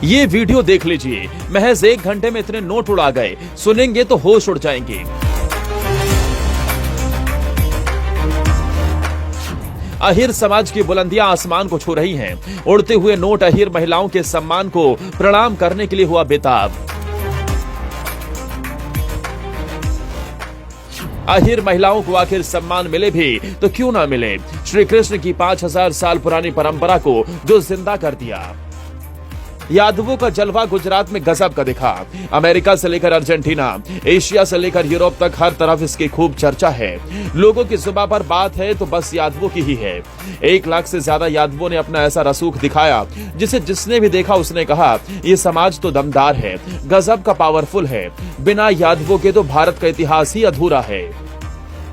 ये वीडियो देख लीजिए, महज 1 घंटे में इतने नोट उड़ा गए, सुनेंगे तो होश उड़ जाएंगे। अहिर समाज की बुलंदियां आसमान को छू रही हैं। उड़ते हुए नोट अहिर महिलाओं के सम्मान को प्रणाम करने के लिए हुआ बेताब। अहिर महिलाओं को आखिर सम्मान मिले भी तो क्यों ना मिले, श्री कृष्ण की 5000 साल पुरानी परंपरा को जो जिंदा कर दिया। यादवों का जलवा गुजरात में गजब का दिखा। अमेरिका से लेकर अर्जेंटीना, एशिया से लेकर यूरोप तक हर तरफ इसकी खूब चर्चा है। लोगों की जुबान पर बात है तो बस यादवों की ही है। 1 लाख से ज्यादा यादवों ने अपना ऐसा रसूख दिखाया जिसे जिसने भी देखा उसने कहा ये समाज तो दमदार है, गजब का पावरफुल है। बिना यादवों के तो भारत का इतिहास ही अधूरा है।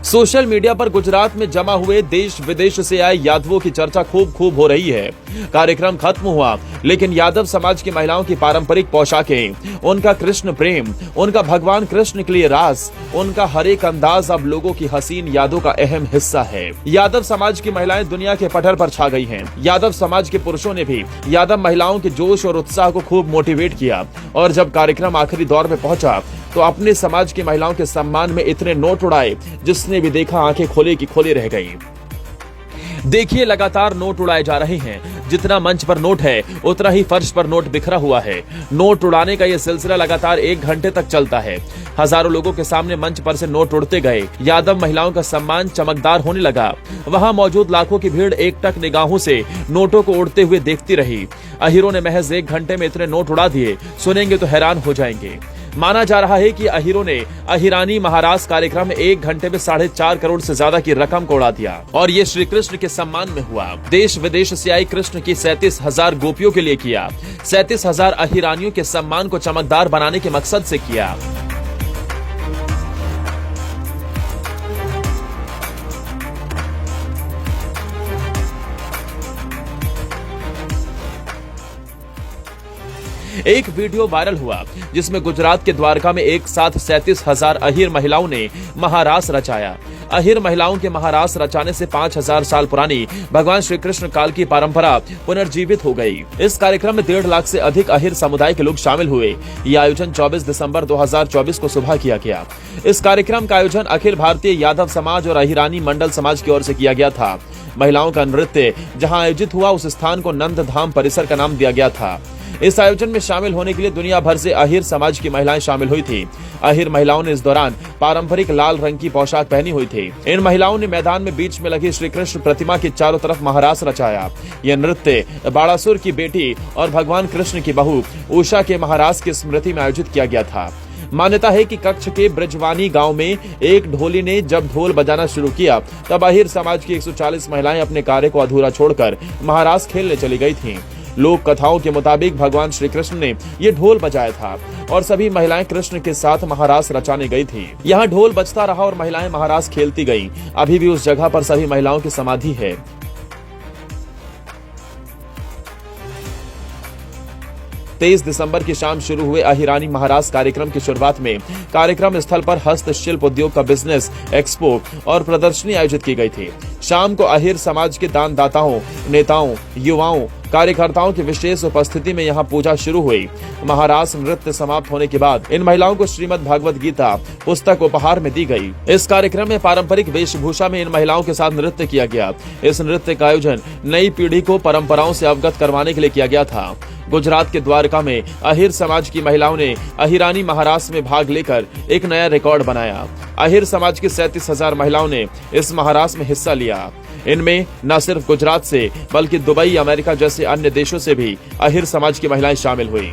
सोशल मीडिया पर गुजरात में जमा हुए देश विदेश से आए यादवों की चर्चा खूब हो रही है। कार्यक्रम खत्म हुआ लेकिन यादव समाज की महिलाओं की पारंपरिक पोशाकें, उनका कृष्ण प्रेम, उनका भगवान कृष्ण के लिए रास, उनका हर एक अंदाज अब लोगों की हसीन यादों का अहम हिस्सा है। यादव समाज की महिलाएं दुनिया के पटल पर छा गई हैं। यादव समाज के पुरुषों ने भी यादव महिलाओं के जोश और उत्साह को खूब मोटिवेट किया और जब कार्यक्रम आखिरी दौर में पहुंचा तो अपने समाज की महिलाओं के सम्मान में इतने नोट उड़ाए, जिसने भी देखा आंखें खोले की खोले रह गई। देखिए, लगातार नोट उड़ाए जा रहे हैं। जितना मंच पर नोट है उतना ही फर्श पर नोट बिखरा हुआ है। नोट उड़ाने का यह सिलसिला लगातार 1 घंटे तक चलता है। हजारों लोगों के सामने मंच पर से नोट उड़ते गए। यादव महिलाओं का सम्मान चमकदार होने लगा। वहां मौजूद लाखों की भीड़ एकटक निगाहों से नोटों को उड़ते हुए देखती रही। अहिरों ने महज 1 घंटे में इतने नोट उड़ा दिए, सुनेंगे तो हैरान हो जाएंगे। माना जा रहा है कि अहिरों ने अहिरानी महारास कार्यक्रम में 1 घंटे में 4.5 करोड़ से ज्यादा की रकम को उड़ा दिया और ये श्री कृष्ण के सम्मान में हुआ। देश विदेश से आई कृष्ण की 37,000 गोपियों के लिए किया। 37,000 अहिरानियों के सम्मान को चमकदार बनाने के मकसद से किया। एक वीडियो वायरल हुआ जिसमें गुजरात के द्वारका में एक साथ 37,000 अहिर महिलाओं ने महारास रचाया। अहिर महिलाओं के महारास रचाने से 5000 साल पुरानी भगवान श्री कृष्ण काल की परंपरा पुनर्जीवित हो गई। इस कार्यक्रम में 1.5 लाख से अधिक अहिर समुदाय के लोग शामिल हुए। यह आयोजन 24 दिसंबर 2024 को सुबह किया गया। इस कार्यक्रम का आयोजन अखिल भारतीय यादव समाज और अहिरानी मंडल समाज की ओर से किया गया था। महिलाओं का नृत्य जहाँ आयोजित हुआ उस स्थान को नंद धाम परिसर का नाम दिया गया था। इस आयोजन में शामिल होने के लिए दुनिया भर से अहिर समाज की महिलाएं शामिल हुई थी। अहिर महिलाओं ने इस दौरान पारंपरिक लाल रंग की पोशाक पहनी हुई थी। इन महिलाओं ने मैदान में बीच में लगी श्री कृष्ण प्रतिमा के चारों तरफ महारास रचाया। यह नृत्य बाड़ासुर की बेटी और भगवान कृष्ण की बहू उषा के महारास की स्मृति में आयोजित किया गया था। मान्यता है कि कच्छ के ब्रजवानी गांव में एक ढोली ने जब ढोल बजाना शुरू किया तब अहिर समाज की 140 महिलाएं अपने कार्य को अधूरा छोड़कर महारास खेलने चली गई थीं। लोक कथाओं के मुताबिक भगवान श्री कृष्ण ने ये ढोल बजाया था और सभी महिलाएं कृष्ण के साथ महारास रचाने गई थी। यहाँ ढोल बजता रहा और महिलाएं महारास खेलती गईं। अभी भी उस जगह पर सभी महिलाओं की समाधि है। 23 दिसंबर की शाम शुरू हुए अहिरानी महारास कार्यक्रम की शुरुआत में कार्यक्रम स्थल पर हस्तशिल्प उद्योग का बिजनेस एक्सपो और प्रदर्शनी आयोजित की गई थी। शाम को अहिर समाज के दानदाताओं, नेताओं, युवाओं, कार्यकर्ताओं की विशेष उपस्थिति में यहाँ पूजा शुरू हुई। महारास नृत्य समाप्त होने के बाद इन महिलाओं को श्रीमद् भागवत गीता पुस्तक उपहार में दी गई। इस कार्यक्रम में पारंपरिक वेशभूषा में इन महिलाओं के साथ नृत्य किया गया। इस नृत्य का आयोजन नई पीढ़ी को परंपराओं से अवगत करवाने के लिए किया गया था। गुजरात के द्वारका में अहिर समाज की महिलाओं ने अहिरानी महारास में भाग लेकर एक नया रिकॉर्ड बनाया। अहिर समाज की 37,000 महिलाओं ने इस महारास में हिस्सा लिया। इनमें न सिर्फ गुजरात से बल्कि दुबई, अमेरिका जैसे अन्य देशों से भी अहिर समाज की महिलाएं शामिल हुई।